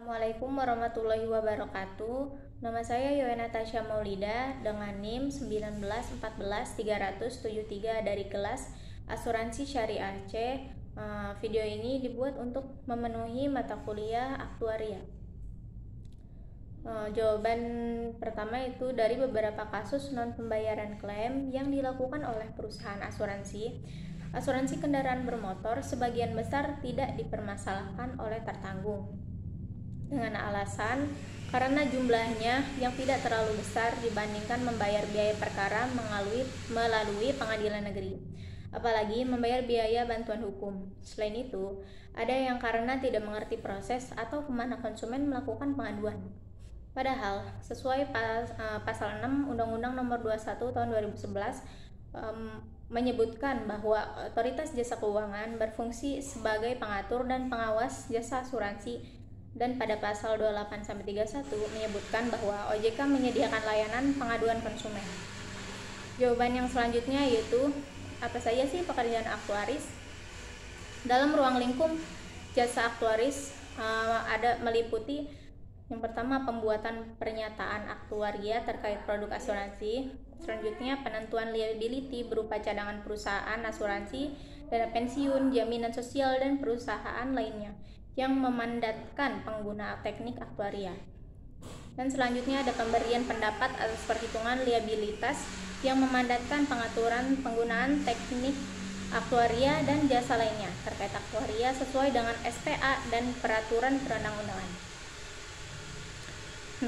Assalamualaikum warahmatullahi wabarakatuh. Nama saya Yoena Tasya Maulida dengan NIM 1914373 dari kelas Asuransi Syariah C. Video ini dibuat untuk memenuhi mata kuliah aktuaria. Jawaban pertama itu dari beberapa kasus non pembayaran klaim yang dilakukan oleh perusahaan asuransi. Asuransi kendaraan bermotor sebagian besar tidak dipermasalahkan oleh tertanggung dengan alasan karena jumlahnya yang tidak terlalu besar dibandingkan membayar biaya perkara melalui pengadilan negeri, apalagi membayar biaya bantuan hukum. Selain itu, ada yang karena tidak mengerti proses atau kemana konsumen melakukan pengaduan. Padahal, sesuai pasal 6 Undang-Undang Nomor 21 Tahun 2011 menyebutkan bahwa Otoritas Jasa Keuangan berfungsi sebagai pengatur dan pengawas jasa asuransi, dan pada pasal 28-31 menyebutkan bahwa OJK menyediakan layanan pengaduan konsumen. Jawaban yang selanjutnya yaitu apa saja sih pekerjaan aktuaris? Dalam ruang lingkup jasa aktuaris ada meliputi yang pertama pembuatan pernyataan aktuaria terkait produk asuransi, selanjutnya penentuan liability berupa cadangan perusahaan asuransi, dana pensiun, jaminan sosial, dan perusahaan lainnya yang memandatkan pengguna teknik aktuaria. Dan selanjutnya ada pemberian pendapat atas perhitungan liabilitas yang memandatkan pengaturan penggunaan teknik aktuaria dan jasa lainnya terkait aktuaria sesuai dengan SPA dan peraturan perundang-undangan.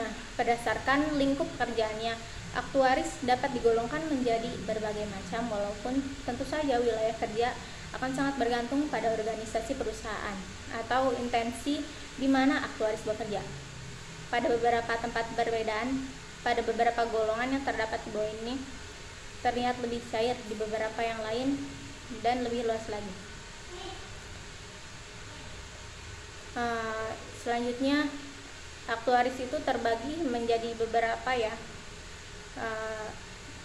Nah, berdasarkan lingkup pekerjaannya, aktuaris dapat digolongkan menjadi berbagai macam, walaupun tentu saja wilayah kerja akan sangat bergantung pada organisasi perusahaan atau intensi di mana aktuaris bekerja. Pada beberapa tempat perbedaan, pada beberapa golongan yang terdapat di bawah ini terlihat lebih cair, di beberapa yang lain dan lebih luas lagi. Selanjutnya, aktuaris itu terbagi menjadi beberapa ya.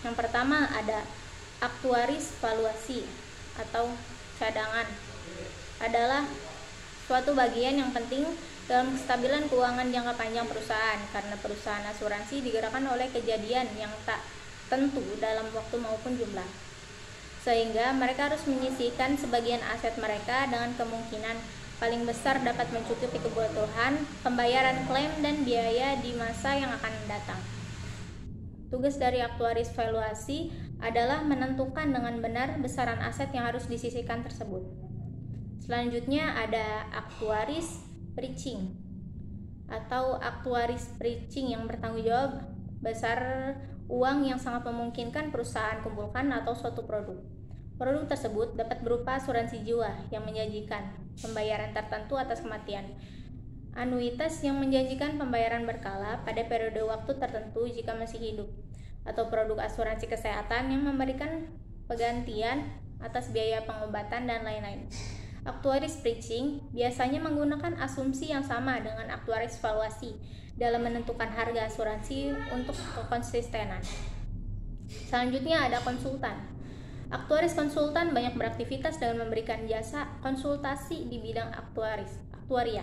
Yang pertama ada aktuaris valuasi atau cadangan, adalah suatu bagian yang penting dalam kestabilan keuangan jangka panjang perusahaan, karena perusahaan asuransi digerakkan oleh kejadian yang tak tentu dalam waktu maupun jumlah, sehingga mereka harus menyisihkan sebagian aset mereka dengan kemungkinan paling besar dapat mencukupi kebutuhan pembayaran klaim dan biaya di masa yang akan datang. Tugas dari aktuaris valuasi adalah menentukan dengan benar besaran aset yang harus disisihkan tersebut. Selanjutnya ada aktuaris preaching atau aktuaris preaching yang bertanggung jawab besar uang yang sangat memungkinkan perusahaan kumpulkan atau suatu produk. Produk tersebut dapat berupa asuransi jiwa yang menjanjikan pembayaran tertentu atas kematian, anuitas yang menjanjikan pembayaran berkala pada periode waktu tertentu jika masih hidup, atau produk asuransi kesehatan yang memberikan penggantian atas biaya pengobatan dan lain-lain. Aktuaris preaching biasanya menggunakan asumsi yang sama dengan aktuaris valuasi dalam menentukan harga asuransi untuk kekonsistenan. Selanjutnya ada konsultan. Aktuaris konsultan banyak beraktivitas dengan memberikan jasa konsultasi di bidang aktuaria.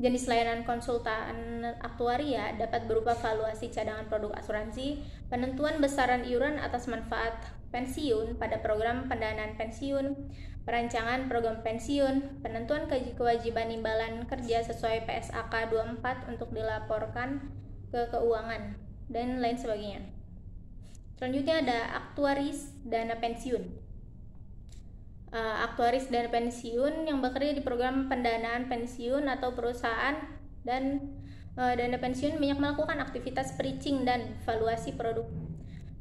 Jenis layanan konsultan aktuaria dapat berupa valuasi cadangan produk asuransi, penentuan besaran iuran atas manfaat pensiun pada program pendanaan pensiun, perancangan program pensiun, penentuan kewajiban imbalan kerja sesuai PSAK 24 untuk dilaporkan ke keuangan, dan lain sebagainya. Selanjutnya ada aktuaris dana pensiun. Aktuaris dana pensiun yang bekerja di program pendanaan pensiun atau perusahaan dan dana pensiun banyak melakukan aktivitas preaching dan valuasi produk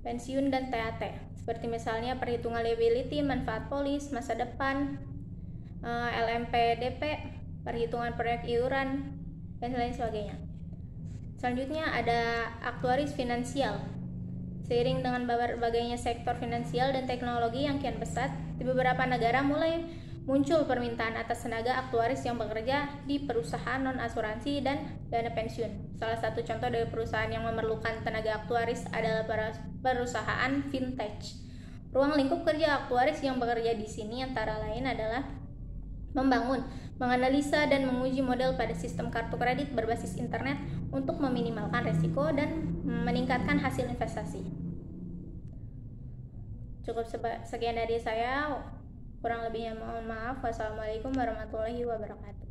pensiun dan TAT, seperti misalnya perhitungan liability, manfaat polis, masa depan, LMPDP, perhitungan proyek iuran, dan lain sebagainya. Selanjutnya ada aktuaris finansial. Seiring dengan berbagainya sektor finansial dan teknologi yang kian pesat, di beberapa negara mulai muncul permintaan atas tenaga aktuaris yang bekerja di perusahaan non-asuransi dan dana pensiun. Salah satu contoh dari perusahaan yang memerlukan tenaga aktuaris adalah perusahaan fintech. Ruang lingkup kerja aktuaris yang bekerja di sini antara lain adalah membangun menganalisa dan menguji model pada sistem kartu kredit berbasis internet untuk meminimalkan risiko dan meningkatkan hasil investasi. Cukup sekian dari saya, kurang lebihnya mohon maaf. Wassalamualaikum warahmatullahi wabarakatuh.